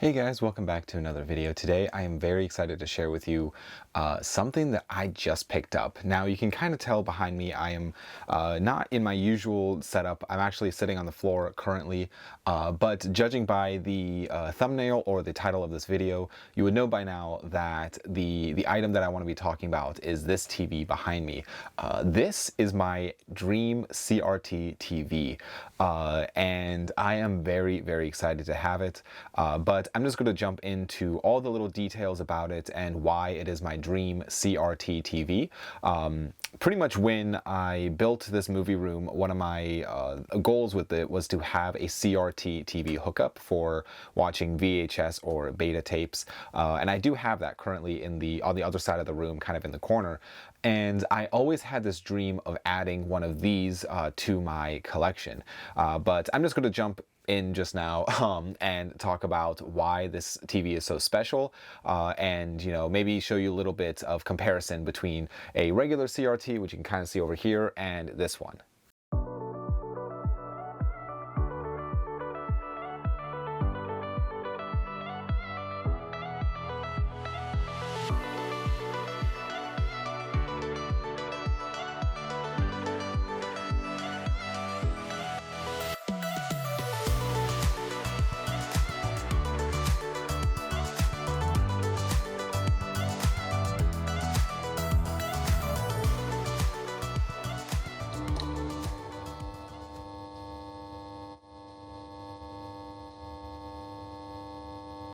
Hey guys, welcome back to another video. Today I am very excited to share with you something that I just picked up. Now you can kind of tell behind me I am not in my usual setup. I'm actually sitting on the floor currently, but judging by the thumbnail or the title of this video, you would know by now that the item that I want to be talking about is this TV behind me. This is my dream CRT TV, and I am very, very excited to have it, but I'm just going to jump into all the little details about it and why it is my dream CRT TV. Pretty much when I built this movie room, one of my goals with it was to have a CRT TV hookup for watching VHS or beta tapes, and I do have that currently on the other side of the room, kind of in the corner. And I always had this dream of adding one of these to my collection, but I'm just going to jump in just now and talk about why this TV is so special, and maybe show you a little bit of comparison between a regular CRT, which you can kind of see over here, and this one.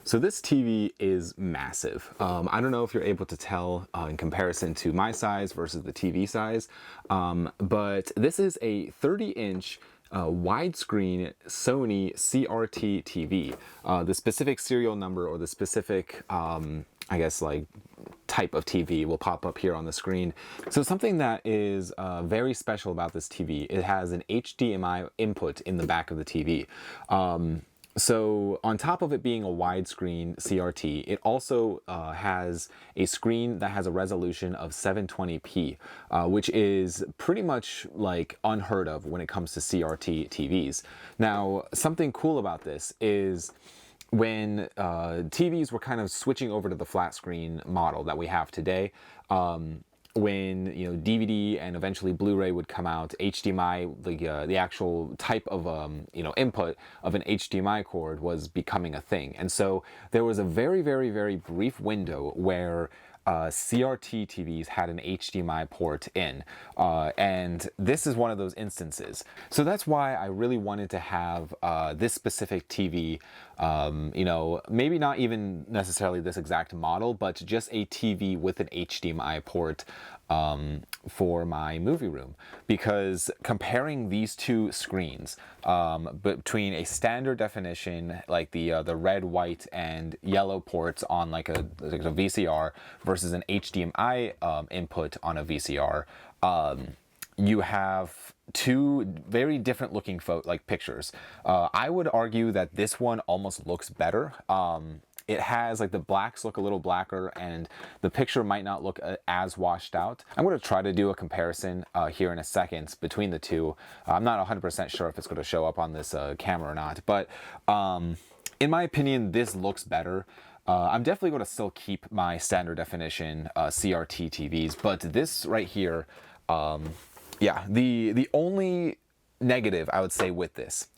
So this TV is massive. I don't know if you're able to tell in comparison to my size versus the TV size, but this is a 30-inch widescreen Sony CRT TV. The specific serial number or the specific, I guess, like type of TV will pop up here on the screen. So something that is very special about this TV, it has an HDMI input in the back of the TV. So on top of it being a widescreen CRT, it also has a screen that has a resolution of 720p, which is pretty much like unheard of when it comes to CRT TVs. Now, something cool about this is when TVs were kind of switching over to the flat screen model that we have today, when DVD and eventually Blu-ray would come out, HDMI, the actual type of input of an HDMI cord was becoming a thing, and so there was a very, very, very brief window where CRT TVs had an HDMI port in, and this is one of those instances. So that's why I really wanted to have this specific TV, maybe not even necessarily this exact model, but just a TV with an HDMI port for my movie room, because comparing these two screens between a standard definition like the red, white, and yellow ports on like a VCR versus an HDMI input on a VCR, you have two very different looking pictures. I would argue that this one almost looks better. It has, like, the blacks look a little blacker and the picture might not look as washed out. I'm going to try to do a comparison here in a second between the two. I'm not 100% sure if it's going to show up on this camera or not, but in my opinion, this looks better. I'm definitely going to still keep my standard definition CRT TVs, but this right here, yeah, the only negative I would say with this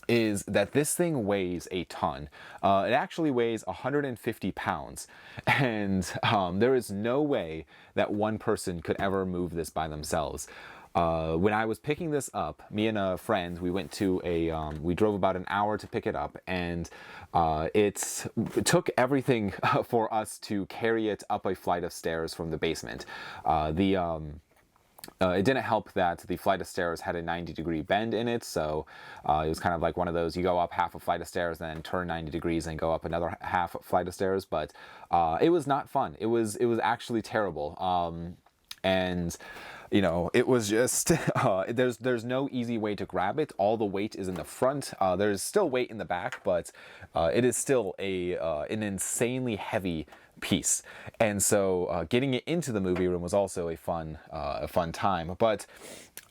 is that this thing weighs a ton. It actually weighs 150 pounds, and there is no way that one person could ever move this by themselves. When I was picking this up, me and a friend, we went to we drove about an hour to pick it up, and it took everything for us to carry it up a flight of stairs from the basement. It didn't help that the flight of stairs had a 90-degree bend in it, so it was kind of like one of those, you go up half a flight of stairs, then turn 90 degrees and go up another half flight of stairs, but it was not fun. It was actually terrible. And it was just there's no easy way to grab it. All the weight is in the front. There's still weight in the back, but it is still an insanely heavy piece, and so getting it into the movie room was also a fun time. But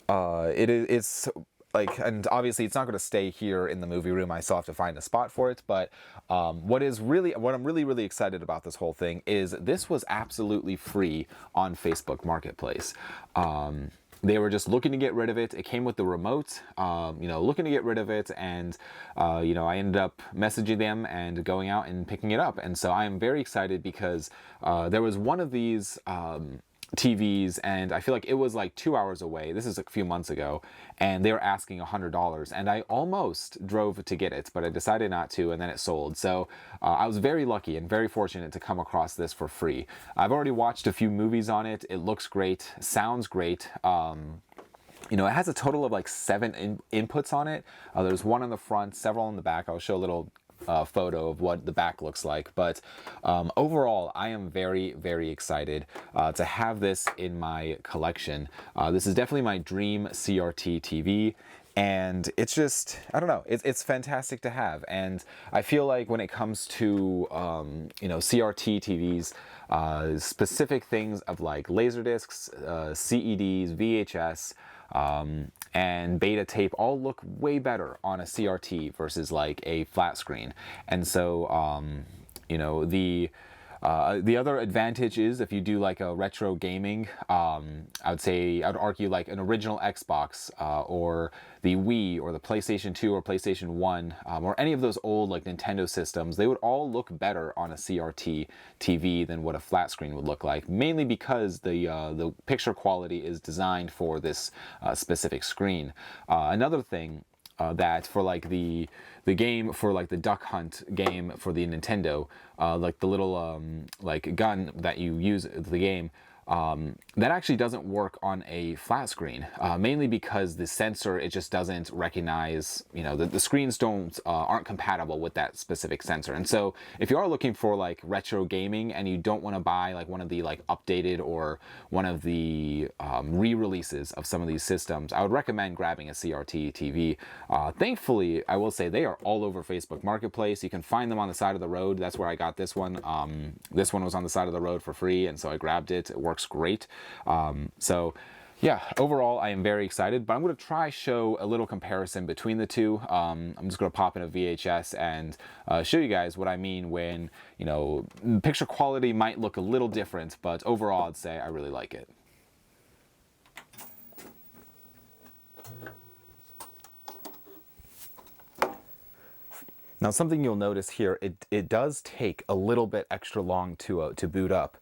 it's like, and obviously it's not going to stay here in the movie room. I still have to find a spot for it. But what I'm really excited about this whole thing is this was absolutely free on Facebook Marketplace. They were just looking to get rid of it. It came with the remote, looking to get rid of it. And, I ended up messaging them and going out and picking it up. And so I am very excited because there was one of these TVs, and I feel like it was like 2 hours away. This is a few months ago, and they were asking $100, and I almost drove to get it, but I decided not to, and then it sold. So I was very lucky and very fortunate to come across this for free. I've already watched a few movies on it. It looks great, sounds great. It has a total of like 7 inputs on it. There's one on the front, several on the back. I'll show a little photo of what the back looks like. But overall, I am very, very excited to have this in my collection. This is definitely my dream CRT TV. And it's just, I don't know, it's fantastic to have. And I feel like when it comes to, CRT TVs, specific things of like Laserdiscs, CEDs, VHS, and beta tape all look way better on a CRT versus like a flat screen. And so, the other advantage is if you do like a retro gaming, I'd argue like an original Xbox or the Wii or the PlayStation 2 or PlayStation 1 or any of those old like Nintendo systems, they would all look better on a CRT TV than what a flat screen would look like, mainly because the picture quality is designed for this specific screen. Another thing that for like the game for like the Duck Hunt game for the Nintendo, like the little like gun that you use in the game, that actually doesn't work on a flat screen, mainly because the sensor, it just doesn't recognize, the screens aren't compatible with that specific sensor. And so if you are looking for like retro gaming and you don't want to buy like one of the like updated or one of the re-releases of some of these systems, I would recommend grabbing a CRT TV. Thankfully, I will say they are all over Facebook Marketplace. You can find them on the side of the road. That's where I got this one. This one was on the side of the road for free, and so I grabbed it. It works great. So yeah, overall I am very excited, but I'm going to try show a little comparison between the two. I'm just going to pop in a VHS and show you guys what I mean when, picture quality might look a little different, but overall I'd say I really like it. Now, something you'll notice here, it does take a little bit extra long to boot up.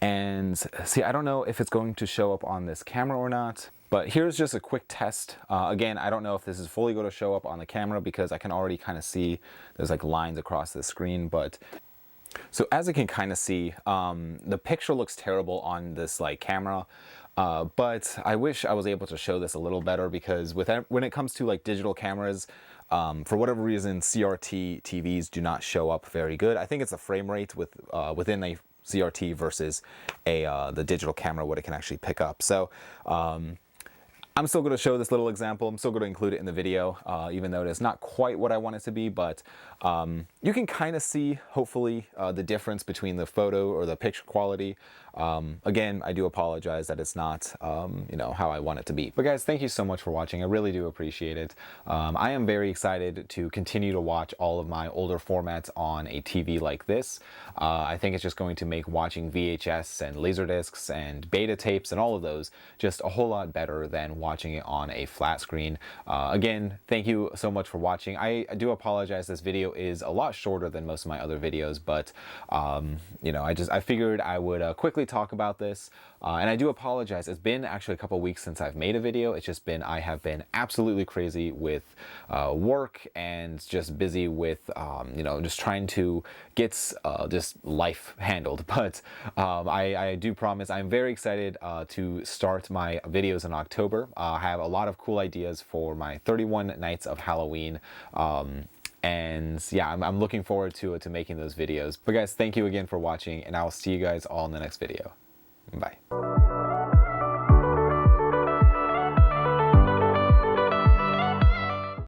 And see, I don't know if it's going to show up on this camera or not, but here's just a quick test. Again, I don't know if this is fully going to show up on the camera because I can already kind of see there's like lines across the screen. But so as you can kind of see, the picture looks terrible on this like camera. But I wish I was able to show this a little better because when it comes to like digital cameras, for whatever reason, CRT TVs do not show up very good. I think it's a frame rate within a CRT versus the digital camera, what it can actually pick up. So I'm still going to show this little example. I'm still going to include it in the video, even though it is not quite what I want it to be. But you can kind of see, hopefully, the difference between the photo or the picture quality. Again, I do apologize that it's not, how I want it to be. But guys, thank you so much for watching. I really do appreciate it. I am very excited to continue to watch all of my older formats on a TV like this. I think it's just going to make watching VHS and Laserdiscs and beta tapes and all of those just a whole lot better than watching it on a flat screen. Again, thank you so much for watching. I do apologize. This video is a lot shorter than most of my other videos, but I figured I would quickly talk about this, and I do apologize. It's been actually a couple weeks since I've made a video. It's just been, I have been absolutely crazy with work and just busy with just trying to get just life handled. But I do promise I'm very excited to start my videos in October. I have a lot of cool ideas for my 31 Nights of Halloween. And yeah, I'm looking forward to making those videos. But guys, thank you again for watching, and I'll see you guys all in the next video. Bye.